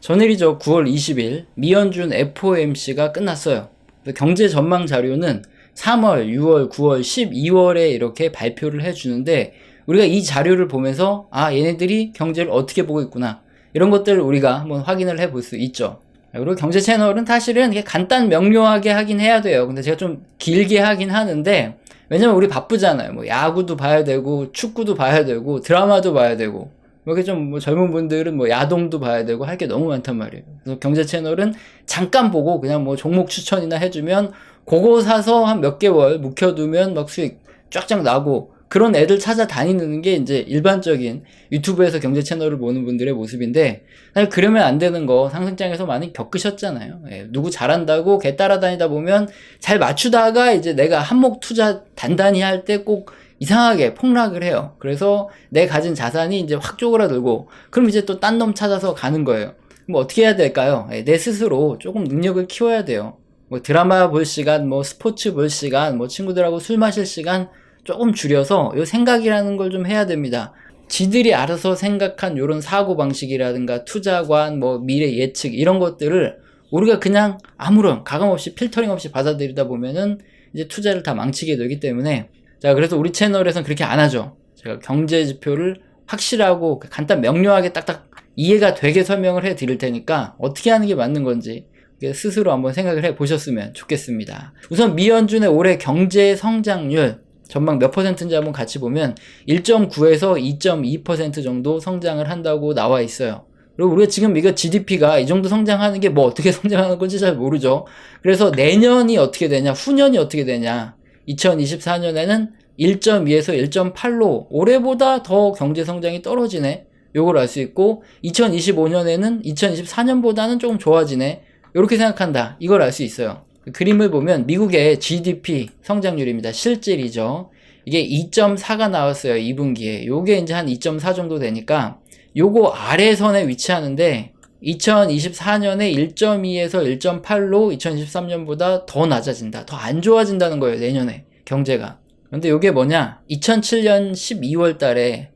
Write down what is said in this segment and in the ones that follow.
전일이죠. 9월 20일 미연준 FOMC가 끝났어요. 경제 전망 자료는 3월, 6월, 9월, 12월에 이렇게 발표를 해주는데 우리가 이 자료를 보면서 얘네들이 경제를 어떻게 보고 있구나 이런 것들을 우리가 한번 확인을 해볼 수 있죠. 그리고 경제 채널은 사실은 간단 명료하게 하긴 해야 돼요. 근데 제가 좀 길게 하긴 하는데 왜냐면 우리 바쁘잖아요. 뭐 야구도 봐야 되고 축구도 봐야 되고 드라마도 봐야 되고 이렇게 좀 젊은 분들은 야동도 봐야 되고 할 게 너무 많단 말이에요. 그래서 경제 채널은 잠깐 보고 그냥 종목 추천이나 해주면 그거 사서 한 몇 개월 묵혀두면 막 수익 쫙쫙 나고 그런 애들 찾아다니는 게 이제 일반적인 유튜브에서 경제 채널을 보는 분들의 모습인데 사실 그러면 안 되는 거 상승장에서 많이 겪으셨잖아요. 누구 잘한다고 걔 따라다니다 보면 잘 맞추다가 이제 내가 한몫 투자 단단히 할 때 꼭 이상하게 폭락을 해요. 그래서 내 가진 자산이 이제 확 쪼그라들고 그럼 이제 또 딴 놈 찾아서 가는 거예요. 어떻게 해야 될까요? 내 스스로 조금 능력을 키워야 돼요. 드라마 볼 시간, 스포츠 볼 시간, 친구들하고 술 마실 시간 조금 줄여서 요 생각이라는 걸 좀 해야 됩니다. 지들이 알아서 생각한 요런 사고방식이라든가 투자관, 미래 예측 이런 것들을 우리가 그냥 아무런 가감 없이 필터링 없이 받아들이다 보면은 이제 투자를 다 망치게 되기 때문에 자, 그래서 우리 채널에서는 그렇게 안 하죠. 제가 경제 지표를 확실하고 간단 명료하게 딱딱 이해가 되게 설명을 해 드릴 테니까 어떻게 하는 게 맞는 건지 스스로 한번 생각을 해 보셨으면 좋겠습니다. 우선 미연준의 올해 경제 성장률 전망 몇 %인지 한번 같이 보면 1.9에서 2.2% 정도 성장을 한다고 나와 있어요. 그리고 우리가 지금 이거 GDP가 이 정도 성장하는 게 어떻게 성장하는 건지 잘 모르죠. 그래서 내년이 어떻게 되냐, 후년이 어떻게 되냐. 2024년에는 1.2에서 1.8로 올해보다 더 경제 성장이 떨어지네. 요걸 알 수 있고 2025년에는 2024년보다는 조금 좋아지네. 이렇게 생각한다. 이걸 알 수 있어요. 그림을 보면 미국의 GDP 성장률입니다. 실질이죠. 이게 2.4가 나왔어요. 2분기에. 요게 이제 한 2.4 정도 되니까 요거 아래선에 위치하는데 2024년에 1.2에서 1.8로 2023년보다 더 낮아진다. 더 안 좋아진다는 거예요. 내년에 경제가. 근데 요게 뭐냐? 2007년 12월 달에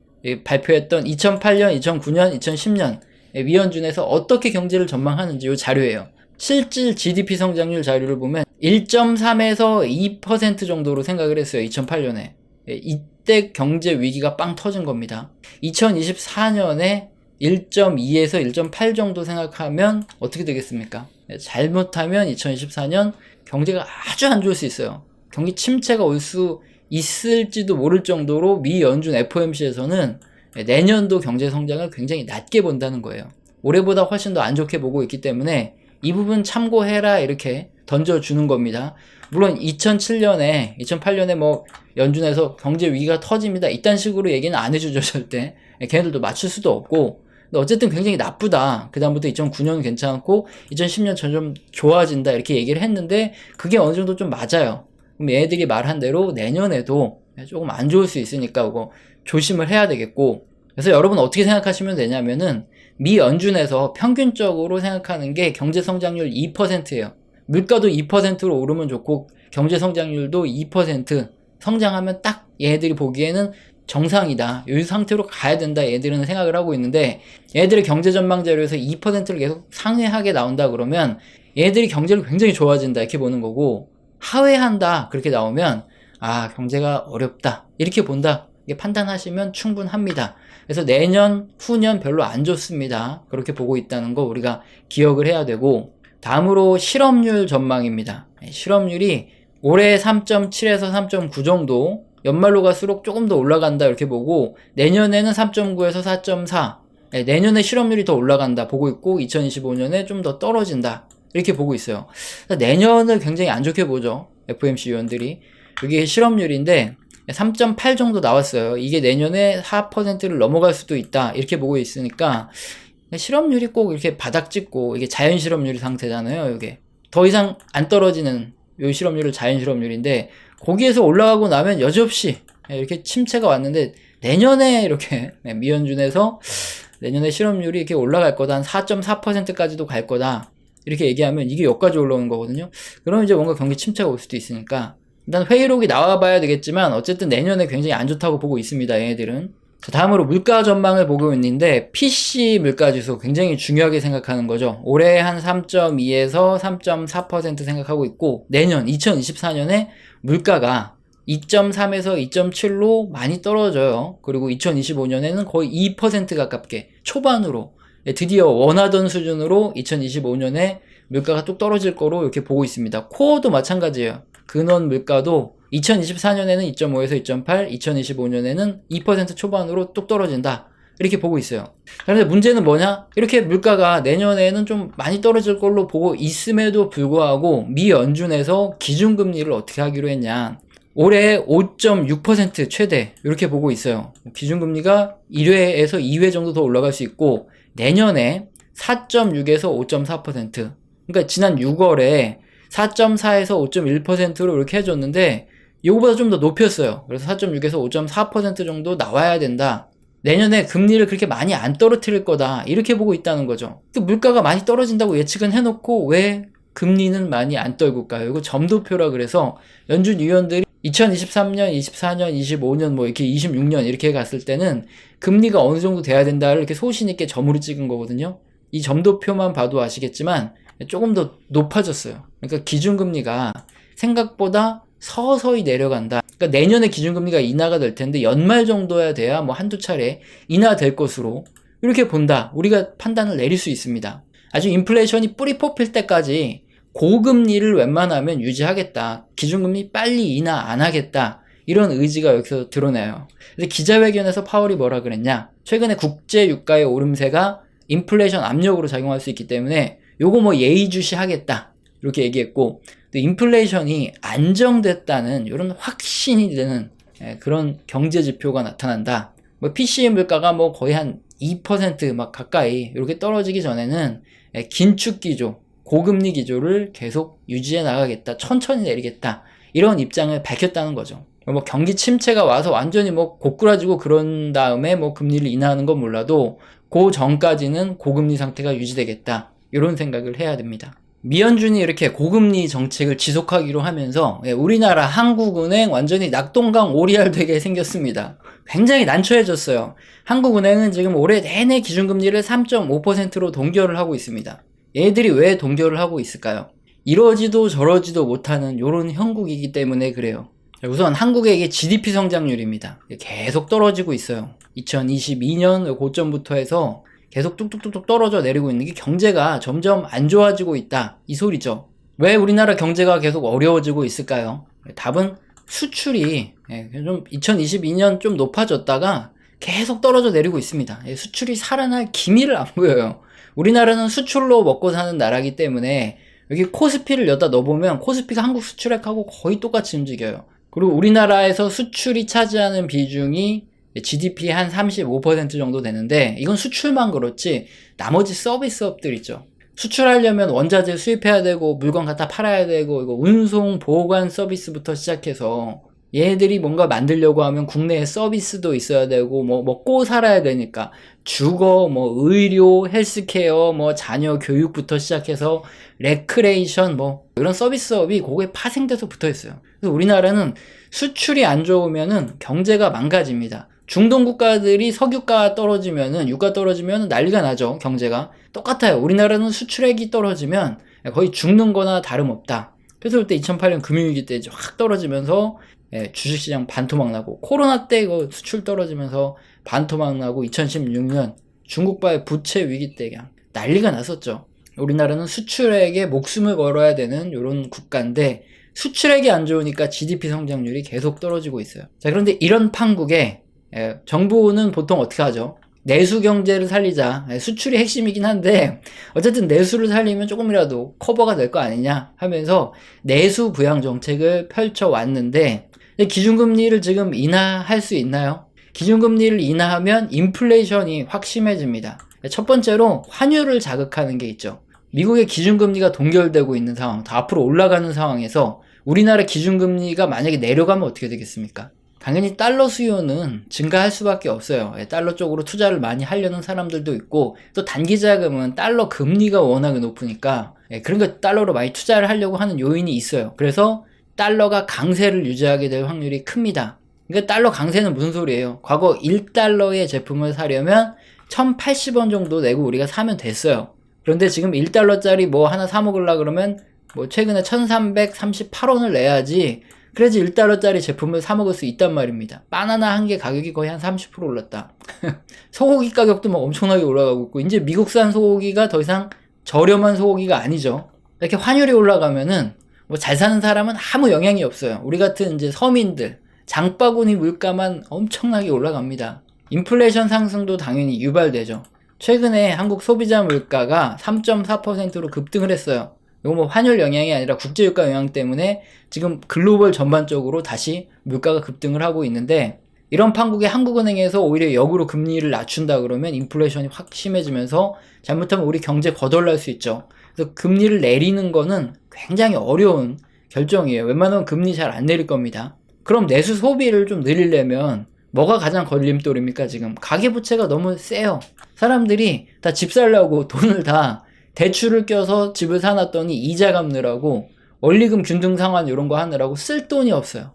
발표했던 2008년, 2009년, 2010년 위원준에서 어떻게 경제를 전망하는지 요 자료예요. 실질 GDP 성장률 자료를 보면 1.3에서 2% 정도로 생각을 했어요. 2008년에. 이때 경제 위기가 빵 터진 겁니다. 2024년에 1.2에서 1.8 정도 생각하면 어떻게 되겠습니까? 잘못하면 2024년 경제가 아주 안 좋을 수 있어요. 경기 침체가 올 수 있을지도 모를 정도로 미 연준 FOMC에서는 내년도 경제 성장을 굉장히 낮게 본다는 거예요. 올해보다 훨씬 더 안 좋게 보고 있기 때문에 이 부분 참고해라 이렇게 던져주는 겁니다. 물론 2007년에 2008년에 연준에서 경제 위기가 터집니다 이딴 식으로 얘기는 안 해주죠. 절대. 걔네들도 맞출 수도 없고 근데 어쨌든 굉장히 나쁘다. 그 다음부터 2009년 괜찮고 2010년 좀 좋아진다 이렇게 얘기를 했는데 그게 어느 정도 좀 맞아요. 그럼 얘네들이 말한 대로 내년에도 조금 안 좋을 수 있으니까 그거 조심을 해야 되겠고 그래서 여러분 어떻게 생각하시면 되냐면은 미 연준에서 평균적으로 생각하는 게 경제 성장률 2%예요. 물가도 2%로 오르면 좋고 경제 성장률도 2% 성장하면 딱 얘네들이 보기에는 정상이다. 이 상태로 가야 된다. 얘들은 생각을 하고 있는데 얘들의 경제 전망 자료에서 2%를 계속 상회하게 나온다 그러면 얘들이 경제를 굉장히 좋아진다 이렇게 보는 거고 하회한다 그렇게 나오면 경제가 어렵다 이렇게 본다. 이게 판단하시면 충분합니다. 그래서 내년, 후년 별로 안 좋습니다. 그렇게 보고 있다는 거 우리가 기억을 해야 되고 다음으로 실업률 전망입니다. 실업률이 올해 3.7에서 3.9 정도 연말로 갈수록 조금 더 올라간다 이렇게 보고 내년에는 3.9에서 4.4 내년에 실업률이 더 올라간다 보고 있고 2025년에 좀 더 떨어진다 이렇게 보고 있어요. 내년을 굉장히 안 좋게 보죠. FOMC 위원들이. 여기 실업률인데 3.8 정도 나왔어요. 이게 내년에 4%를 넘어갈 수도 있다 이렇게 보고 있으니까 실업률이 꼭 이렇게 바닥 찍고 이게 자연 실업률 상태잖아요. 이게 더 이상 안 떨어지는 요 실업률을 자연 실업률인데 거기에서 올라가고 나면 여지없이 이렇게 침체가 왔는데 내년에 이렇게 미연준에서 내년에 실업률이 이렇게 올라갈 거다 한 4.4%까지도 갈 거다 이렇게 얘기하면 이게 여기까지 올라오는 거거든요. 그러면 이제 뭔가 경기 침체가 올 수도 있으니까 일단 회의록이 나와봐야 되겠지만 어쨌든 내년에 굉장히 안 좋다고 보고 있습니다. 얘네들은 자, 다음으로 물가 전망을 보고 있는데 PC 물가지수 굉장히 중요하게 생각하는 거죠. 올해 한 3.2에서 3.4% 생각하고 있고 내년 2024년에 물가가 2.3에서 2.7로 많이 떨어져요. 그리고 2025년에는 거의 2% 가깝게 초반으로 드디어 원하던 수준으로 2025년에 물가가 뚝 떨어질 거로 이렇게 보고 있습니다. 코어도 마찬가지예요. 근원 물가도 2024년에는 2.5에서 2.8, 2025년에는 2% 초반으로 뚝 떨어진다. 이렇게 보고 있어요. 그런데 문제는 뭐냐? 이렇게 물가가 내년에는 좀 많이 떨어질 걸로 보고 있음에도 불구하고 미 연준에서 기준금리를 어떻게 하기로 했냐? 올해 5.6% 최대 이렇게 보고 있어요. 기준금리가 1회에서 2회 정도 더 올라갈 수 있고 내년에 4.6에서 5.4%. 그러니까 지난 6월에 4.4에서 5.1%로 이렇게 해줬는데 이거보다 좀 더 높였어요. 그래서 4.6에서 5.4% 정도 나와야 된다. 내년에 금리를 그렇게 많이 안 떨어뜨릴 거다. 이렇게 보고 있다는 거죠. 물가가 많이 떨어진다고 예측은 해놓고 왜 금리는 많이 안 떨굴까요? 이거 점도표라 그래서 연준 위원들이 2023년, 24년, 25년, 뭐 이렇게 26년 이렇게 갔을 때는 금리가 어느 정도 돼야 된다를 이렇게 소신 있게 점으로 찍은 거거든요. 이 점도표만 봐도 아시겠지만 조금 더 높아졌어요. 그러니까 기준금리가 생각보다 서서히 내려간다. 그러니까 내년에 기준금리가 인하가 될 텐데 연말 정도야 돼야 뭐 한두 차례 인하될 것으로 이렇게 본다. 우리가 판단을 내릴 수 있습니다. 아주 인플레이션이 뿌리 뽑힐 때까지 고금리를 웬만하면 유지하겠다. 기준금리 빨리 인하 안 하겠다. 이런 의지가 여기서 드러나요. 그래서 기자회견에서 파월이 뭐라 그랬냐? 최근에 국제 유가의 오름세가 인플레이션 압력으로 작용할 수 있기 때문에 요거 뭐 예의주시하겠다. 이렇게 얘기했고 인플레이션이 안정됐다는 이런 확신이 드는 그런 경제 지표가 나타난다. 뭐 PCE 물가가 뭐 거의 한 2% 막 가까이 이렇게 떨어지기 전에는 긴축 기조, 고금리 기조를 계속 유지해 나가겠다. 천천히 내리겠다. 이런 입장을 밝혔다는 거죠. 뭐 경기 침체가 와서 완전히 뭐 고꾸라지고 그런 다음에 뭐 금리를 인하하는 건 몰라도 그 전까지는 고금리 상태가 유지되겠다. 이런 생각을 해야 됩니다. 미연준이 이렇게 고금리 정책을 지속하기로 하면서 우리나라 한국은행 완전히 낙동강 오리알 되게 생겼습니다. 굉장히 난처해졌어요. 한국은행은 지금 올해 내내 기준금리를 3.5%로 동결을 하고 있습니다. 얘들이 왜 동결을 하고 있을까요? 이러지도 저러지도 못하는 이런 형국이기 때문에 그래요. 우선 한국의 이게 GDP 성장률입니다. 계속 떨어지고 있어요. 2022년 고점부터 해서 계속 뚝뚝뚝뚝 떨어져 내리고 있는 게 경제가 점점 안 좋아지고 있다. 이 소리죠. 왜 우리나라 경제가 계속 어려워지고 있을까요? 답은 수출이 좀 2022년 좀 높아졌다가 계속 떨어져 내리고 있습니다. 수출이 살아날 기미를 안 보여요. 우리나라는 수출로 먹고 사는 나라이기 때문에 여기 코스피를 여기다 넣어보면 코스피가 한국 수출액하고 거의 똑같이 움직여요. 그리고 우리나라에서 수출이 차지하는 비중이 GDP 한 35% 정도 되는데 이건 수출만 그렇지 나머지 서비스업들 있죠. 수출하려면 원자재 수입해야 되고 물건 갖다 팔아야 되고 이거 운송 보관 서비스부터 시작해서 얘네들이 뭔가 만들려고 하면 국내에 서비스도 있어야 되고 뭐 먹고 살아야 되니까 주거, 뭐 의료, 헬스케어, 뭐 자녀 교육부터 시작해서 레크레이션 뭐 이런 서비스업이 거기에 파생돼서 붙어 있어요. 그래서 우리나라는 수출이 안 좋으면은 경제가 망가집니다. 중동 국가들이 석유가 떨어지면은 유가 떨어지면은 난리가 나죠. 경제가 똑같아요. 우리나라는 수출액이 떨어지면 거의 죽는 거나 다름없다. 그래서 그때 2008년 금융위기 때 확 떨어지면서 주식시장 반토막 나고 코로나 때 이거 수출 떨어지면서 반토막 나고 2016년 중국과의 부채 위기 때 그냥 난리가 났었죠. 우리나라는 수출액에 목숨을 걸어야 되는 이런 국가인데 수출액이 안 좋으니까 GDP 성장률이 계속 떨어지고 있어요. 자, 그런데 이런 판국에 정부는 보통 어떻게 하죠? 내수 경제를 살리자. 수출이 핵심이긴 한데 어쨌든 내수를 살리면 조금이라도 커버가 될 거 아니냐 하면서 내수 부양 정책을 펼쳐왔는데 기준금리를 지금 인하할 수 있나요? 기준금리를 인하하면 인플레이션이 확 심해집니다. 첫 번째로 환율을 자극하는 게 있죠. 미국의 기준금리가 동결되고 있는 상황, 더 앞으로 올라가는 상황에서 우리나라 기준금리가 만약에 내려가면 어떻게 되겠습니까? 당연히 달러 수요는 증가할 수밖에 없어요. 달러 쪽으로 투자를 많이 하려는 사람들도 있고 또 단기자금은 달러 금리가 워낙에 높으니까 그러니까 달러로 많이 투자를 하려고 하는 요인이 있어요. 그래서 달러가 강세를 유지하게 될 확률이 큽니다. 그러니까 달러 강세는 무슨 소리예요? 과거 1달러의 제품을 사려면 1080원 정도 내고 우리가 사면 됐어요. 그런데 지금 1달러짜리 뭐 하나 사 먹으려 그러면 뭐 최근에 1338원을 내야지 그래야지 1달러짜리 제품을 사 먹을 수 있단 말입니다. 바나나 한 개 가격이 거의 한 30% 올랐다. 소고기 가격도 막 엄청나게 올라가고 있고 이제 미국산 소고기가 더 이상 저렴한 소고기가 아니죠. 이렇게 환율이 올라가면은 뭐 잘 사는 사람은 아무 영향이 없어요. 우리 같은 이제 서민들 장바구니 물가만 엄청나게 올라갑니다. 인플레이션 상승도 당연히 유발되죠. 최근에 한국 소비자 물가가 3.4%로 급등을 했어요. 이거 뭐 환율 영향이 아니라 국제유가 영향 때문에 지금 글로벌 전반적으로 다시 물가가 급등을 하고 있는데 이런 판국에 한국은행에서 오히려 역으로 금리를 낮춘다 그러면 인플레이션이 확 심해지면서 잘못하면 우리 경제 거덜날 수 있죠. 그래서 금리를 내리는 거는 굉장히 어려운 결정이에요. 웬만하면 금리 잘 안 내릴 겁니다. 그럼 내수 소비를 좀 늘리려면 뭐가 가장 걸림돌입니까? 지금 가계부채가 너무 세요. 사람들이 다 집 살려고 돈을 다 대출을 껴서 집을 사놨더니 이자 갚느라고 원리금 균등 상환 이런 거 하느라고 쓸 돈이 없어요.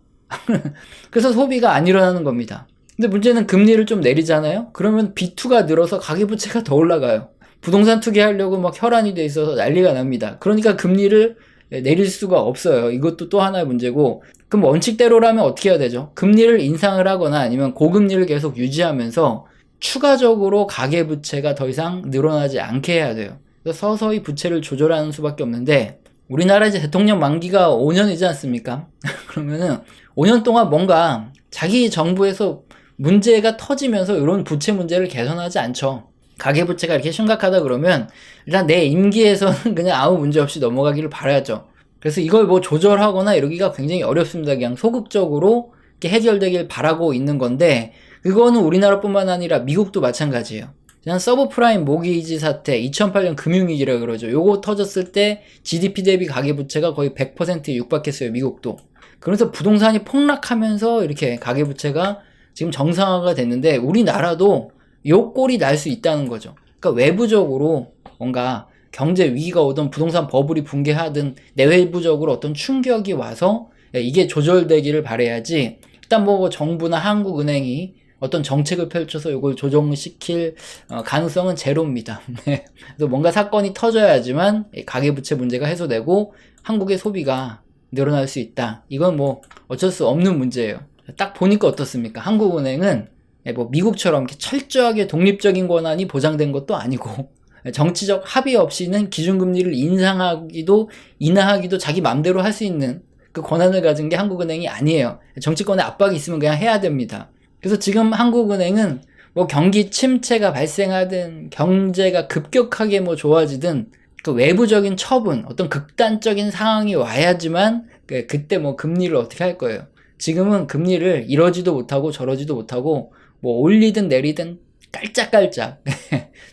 그래서 소비가 안 일어나는 겁니다. 근데 문제는 금리를 좀 내리잖아요? 그러면 B2가 늘어서 가계부채가 더 올라가요. 부동산 투기하려고 막 혈안이 돼 있어서 난리가 납니다. 그러니까 금리를 내릴 수가 없어요. 이것도 또 하나의 문제고, 그럼 원칙대로라면 어떻게 해야 되죠? 금리를 인상을 하거나 아니면 고금리를 계속 유지하면서 추가적으로 가계부채가 더 이상 늘어나지 않게 해야 돼요. 그래서 서서히 부채를 조절하는 수밖에 없는데, 우리나라 이제 대통령 만기가 5년이지 않습니까? 그러면은 5년 동안 뭔가 자기 정부에서 문제가 터지면서 이런 부채 문제를 개선하지 않죠. 가계부채가 이렇게 심각하다 그러면 일단 내 임기에서는 그냥 아무 문제 없이 넘어가기를 바라죠. 그래서 이걸 뭐 조절하거나 이러기가 굉장히 어렵습니다. 그냥 소극적으로 이렇게 해결되길 바라고 있는 건데, 그거는 우리나라뿐만 아니라 미국도 마찬가지예요. 그냥 서브프라임 모기지 사태 2008년 금융위기라 그러죠. 요거 터졌을 때 GDP 대비 가계부채가 거의 100%에 육박했어요. 미국도. 그래서 부동산이 폭락하면서 이렇게 가계부채가 지금 정상화가 됐는데 우리나라도 요 꼴이 날 수 있다는 거죠. 그러니까 외부적으로 뭔가 경제 위기가 오든 부동산 버블이 붕괴하든 내외부적으로 어떤 충격이 와서 이게 조절되기를 바라야지, 일단 뭐 정부나 한국은행이 어떤 정책을 펼쳐서 이걸 조정시킬 가능성은 제로입니다. 그래서 뭔가 사건이 터져야지만 가계부채 문제가 해소되고 한국의 소비가 늘어날 수 있다. 이건 뭐 어쩔 수 없는 문제예요. 딱 보니까 어떻습니까? 한국은행은 뭐 미국처럼 이렇게 철저하게 독립적인 권한이 보장된 것도 아니고 정치적 합의 없이는 기준금리를 인상하기도 인하하기도 자기 맘대로 할 수 있는 그 권한을 가진 게 한국은행이 아니에요. 정치권의 압박이 있으면 그냥 해야 됩니다. 그래서 지금 한국은행은 뭐 경기 침체가 발생하든 경제가 급격하게 뭐 좋아지든 그 외부적인 처분, 어떤 극단적인 상황이 와야지만 그때 뭐 금리를 어떻게 할 거예요. 지금은 금리를 이러지도 못하고 저러지도 못하고 뭐 올리든 내리든 깔짝깔짝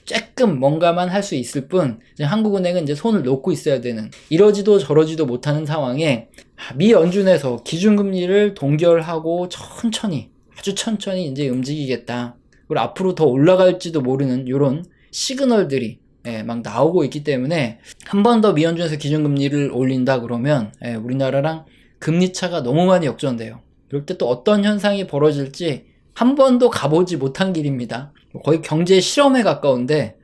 조금 뭔가만 할 수 있을 뿐, 이제 한국은행은 이제 손을 놓고 있어야 되는, 이러지도 저러지도 못하는 상황에 미 연준에서 기준금리를 동결하고 천천히, 아주 천천히 이제 움직이겠다. 그리고 앞으로 더 올라갈지도 모르는 이런 시그널들이 막 나오고 있기 때문에 한 번 더 미 연준에서 기준금리를 올린다 그러면 우리나라랑 금리 차가 너무 많이 역전돼요. 그럴 때 또 어떤 현상이 벌어질지 한 번도 가보지 못한 길입니다. 거의 경제 실험에 가까운데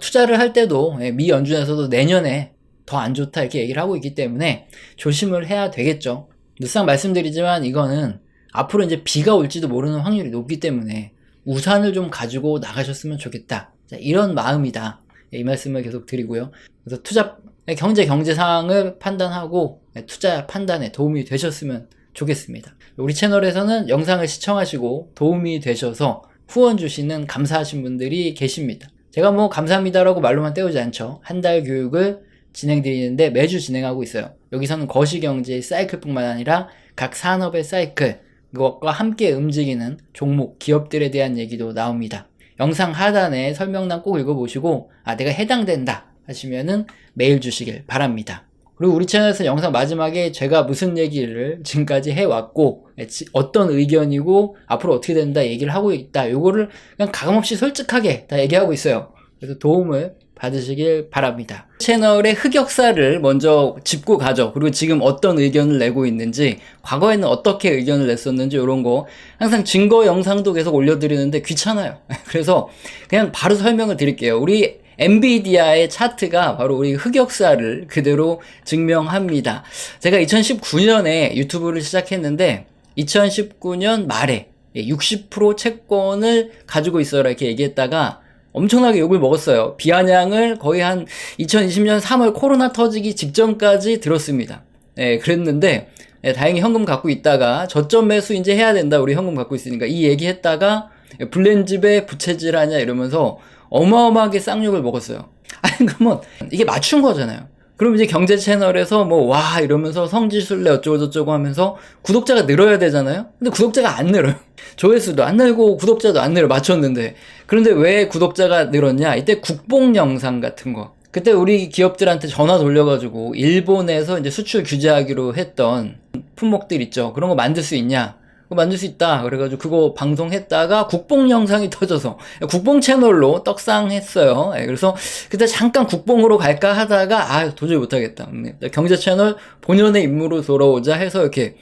투자를 할 때도 미 연준에서도 내년에 더 안 좋다 이렇게 얘기를 하고 있기 때문에 조심을 해야 되겠죠. 늘상 말씀드리지만 이거는 앞으로 이제 비가 올지도 모르는 확률이 높기 때문에 우산을 좀 가지고 나가셨으면 좋겠다. 자, 이런 마음이다. 이 말씀을 계속 드리고요. 그래서 경제 상황을 판단하고 투자 판단에 도움이 되셨으면 좋겠습니다. 우리 채널에서는 영상을 시청하시고 도움이 되셔서 후원 주시는 감사하신 분들이 계십니다. 제가 뭐 감사합니다라고 말로만 때우지 않죠. 한 달 교육을 진행드리는데 매주 진행하고 있어요. 여기서는 거시경제의 사이클뿐만 아니라 각 산업의 사이클, 그것과 함께 움직이는 종목, 기업들에 대한 얘기도 나옵니다. 영상 하단에 설명란 꼭 읽어보시고 내가 해당된다 하시면은 메일 주시길 바랍니다. 그리고 우리 채널에서 영상 마지막에 제가 무슨 얘기를 지금까지 해왔고 어떤 의견이고 앞으로 어떻게 된다 얘기를 하고 있다, 요거를 그냥 가감없이 솔직하게 다 얘기하고 있어요. 그래서 도움을 받으시길 바랍니다. 채널의 흑역사를 먼저 짚고 가죠. 그리고 지금 어떤 의견을 내고 있는지, 과거에는 어떻게 의견을 냈었는지 이런 거 항상 증거 영상도 계속 올려드리는데 귀찮아요. 그래서 그냥 바로 설명을 드릴게요. 우리 엔비디아의 차트가 바로 우리 흑역사를 그대로 증명합니다. 제가 2019년에 유튜브를 시작했는데 2019년 말에 60% 채권을 가지고 있어라 이렇게 얘기했다가 엄청나게 욕을 먹었어요. 비아냥을 거의 한 2020년 3월 코로나 터지기 직전까지 들었습니다. 그랬는데 다행히 현금 갖고 있다가 저점 매수 이제 해야 된다. 우리 현금 갖고 있으니까 이 얘기했다가 블렌집에 부채질 하냐 이러면서 어마어마하게 쌍욕을 먹었어요. 아니 그러면 이게 맞춘 거잖아요. 그럼 이제 경제 채널에서 뭐 와 이러면서 성지순례 어쩌고저쩌고 하면서 구독자가 늘어야 되잖아요. 근데 구독자가 안 늘어요. 조회수도 안 늘고 구독자도 안 늘어. 맞췄는데. 그런데 왜 구독자가 늘었냐? 이때 국뽕 영상 같은 거. 그때 우리 기업들한테 전화 돌려가지고 일본에서 이제 수출 규제하기로 했던 품목들 있죠. 그런 거 만들 수 있냐? 그거 만들 수 있다. 그래가지고 그거 방송했다가 국뽕 영상이 터져서 국뽕 채널로 떡상했어요. 그래서 그때 잠깐 국뽕으로 갈까 하다가 도저히 못하겠다. 경제 채널 본연의 임무로 돌아오자 해서 이렇게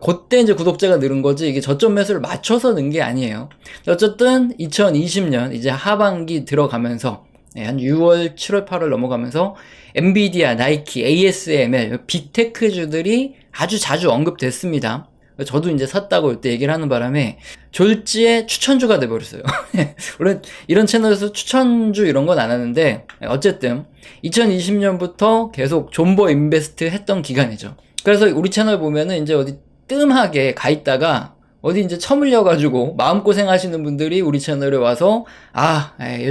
그때 이제 구독자가 늘은 거지 이게 저점 매수를 맞춰서 는 게 아니에요. 어쨌든 2020년 이제 하반기 들어가면서 한 6월, 7월, 8월 넘어가면서 엔비디아, 나이키, ASML 빅테크주들이 아주 자주 언급됐습니다. 저도 이제 샀다고 이때 얘기를 하는 바람에 졸지에 추천주가 돼버렸어요. 물론 이런 채널에서 추천주 이런 건 안 하는데 어쨌든 2020년부터 계속 존버 인베스트 했던 기간이죠. 그래서 우리 채널 보면은 이제 어디 뜸하게 가 있다가 어디 이제 처물려가지고 마음고생 하시는 분들이 우리 채널에 와서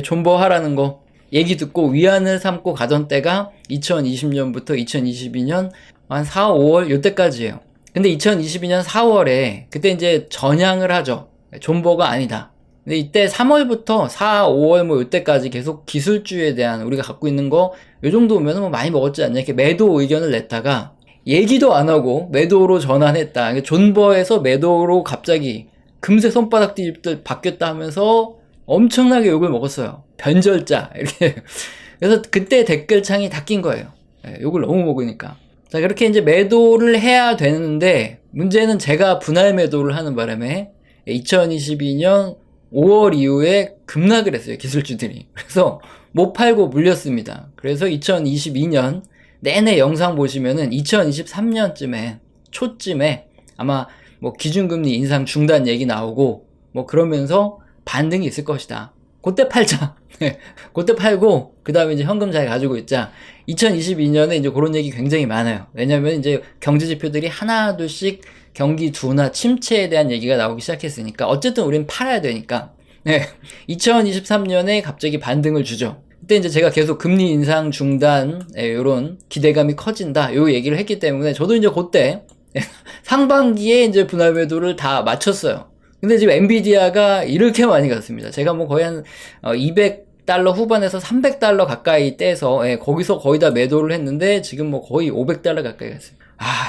존버 하라는 거 얘기 듣고 위안을 삼고 가던 때가 2020년부터 2022년 한 4, 5월 요때까지예요. 근데 2022년 4월에 그때 이제 전향을 하죠. 존버가 아니다. 근데 이때 3월부터 4, 5월 뭐 이때까지 계속 기술주에 대한 우리가 갖고 있는 거 요 정도면 뭐 많이 먹었지 않냐 이렇게 매도 의견을 냈다가 얘기도 안 하고 매도로 전환했다. 존버에서 매도로 갑자기 금세 손바닥 뒤집듯 바뀌었다 하면서 엄청나게 욕을 먹었어요. 변절자 이렇게. 그래서 그때 댓글창이 다 낀 거예요. 욕을 너무 먹으니까. 자, 그렇게 이제 매도를 해야 되는데, 문제는 제가 분할 매도를 하는 바람에 2022년 5월 이후에 급락을 했어요, 기술주들이. 그래서 못 팔고 물렸습니다. 그래서 2022년 내내 영상 보시면은 2023년쯤에, 초쯤에 아마 뭐 기준금리 인상 중단 얘기 나오고, 뭐 그러면서 반등이 있을 것이다. 그때 팔자. 그때 팔고, 그 다음에 이제 현금 잘 가지고 있자. 2022년에 이제 그런 얘기 굉장히 많아요. 왜냐면 이제 경제 지표들이 하나, 둘씩 경기 둔화, 침체에 대한 얘기가 나오기 시작했으니까, 어쨌든 우리는 팔아야 되니까. 2023년에 갑자기 반등을 주죠. 그때 이제 제가 계속 금리 인상 중단, 요런 기대감이 커진다. 요 얘기를 했기 때문에, 저도 이제 그때 상반기에 이제 분할 매도를 다 마쳤어요. 근데 지금 엔비디아가 이렇게 많이 갔습니다. 제가 뭐 거의 한 200달러 후반에서 300달러 가까이 떼서 거기서 거의 다 매도를 했는데 지금 뭐 거의 500달러 가까이 갔어요.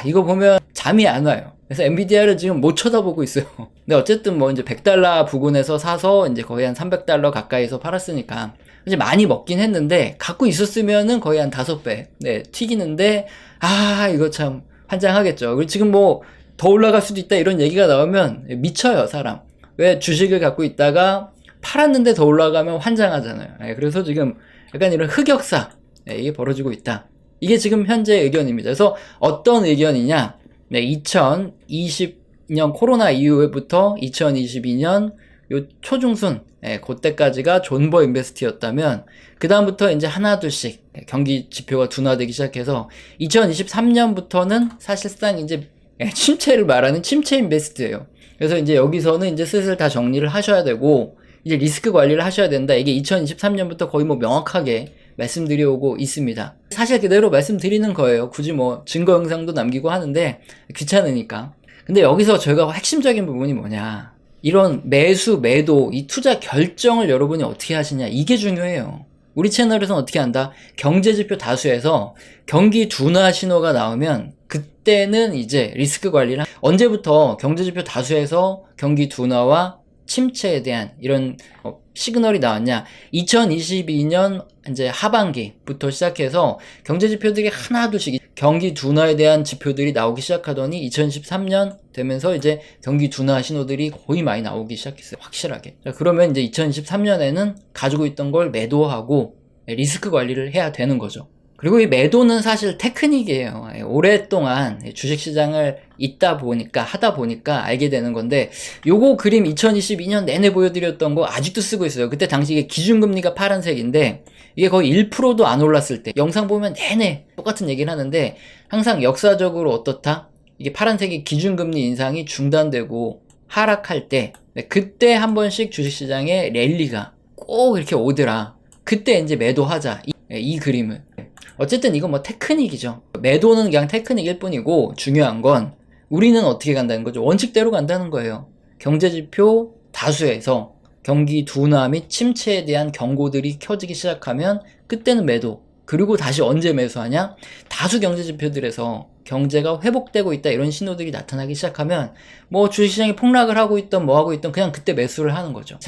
이거 보면 잠이 안 와요. 그래서 엔비디아를 지금 못 쳐다보고 있어요. 근데 어쨌든 뭐 이제 100달러 부근에서 사서 이제 거의 한 300달러 가까이서 팔았으니까 이제 많이 먹긴 했는데 갖고 있었으면은 거의 한 5배 튀기는데 이거 참 환장하겠죠. 그리고 지금 뭐 더 올라갈 수도 있다 이런 얘기가 나오면 미쳐요, 사람. 왜 주식을 갖고 있다가 팔았는데 더 올라가면 환장하잖아요. 그래서 지금 약간 이런 흑역사 이게 벌어지고 있다. 이게 지금 현재 의견입니다. 그래서 어떤 의견이냐? 2020년 코로나 이후부터 2022년 요 초중순 그때까지가 존버 인베스트였다면 그 다음부터 이제 하나 둘씩 경기 지표가 둔화되기 시작해서 2023년부터는 사실상 이제 침체를 말하는 침체 인베스트예요. 그래서 이제 여기서는 이제 슬슬 다 정리를 하셔야 되고 이제 리스크 관리를 하셔야 된다. 이게 2023년부터 거의 뭐 명확하게 말씀드려오고 있습니다. 사실 그대로 말씀드리는 거예요. 굳이 뭐 증거 영상도 남기고 하는데 귀찮으니까. 근데 여기서 저희가 핵심적인 부분이 뭐냐? 이런 매수, 매도, 이 투자 결정을 여러분이 어떻게 하시냐? 이게 중요해요. 우리 채널에서는 어떻게 한다? 경제지표 다수에서 경기 둔화 신호가 나오면 그때는 이제 리스크 관리를 언제부터 경제지표 다수에서 경기 둔화와 침체에 대한 이런 시그널이 나왔냐? 2022년 이제 하반기부터 시작해서 경제 지표들이 하나둘씩 경기 둔화에 대한 지표들이 나오기 시작하더니 2023년 되면서 이제 경기 둔화 신호들이 거의 많이 나오기 시작했어요. 확실하게. 자, 그러면 이제 2023년에는 가지고 있던 걸 매도하고 리스크 관리를 해야 되는 거죠. 그리고 이 매도는 사실 테크닉이에요. 오랫동안 주식시장을 하다 보니까 알게 되는 건데, 요거 그림 2022년 내내 보여드렸던 거 아직도 쓰고 있어요. 그때 당시 이게 기준금리가 파란색인데, 이게 거의 1%도 안 올랐을 때, 영상 보면 내내 똑같은 얘기를 하는데, 항상 역사적으로 어떻다? 이게 파란색이 기준금리 인상이 중단되고 하락할 때, 그때 한 번씩 주식시장에 랠리가 꼭 이렇게 오더라. 그때 이제 매도하자. 이 그림을. 어쨌든 이건 뭐 테크닉이죠. 매도는 그냥 테크닉일 뿐이고, 중요한 건 우리는 어떻게 간다는 거죠. 원칙대로 간다는 거예요. 경제지표 다수에서 경기 둔화 및 침체에 대한 경고들이 켜지기 시작하면 그때는 매도. 그리고 다시 언제 매수하냐? 다수 경제지표들에서 경제가 회복되고 있다 이런 신호들이 나타나기 시작하면 뭐 주식시장이 폭락을 하고 있던 뭐 하고 있던 그냥 그때 매수를 하는 거죠.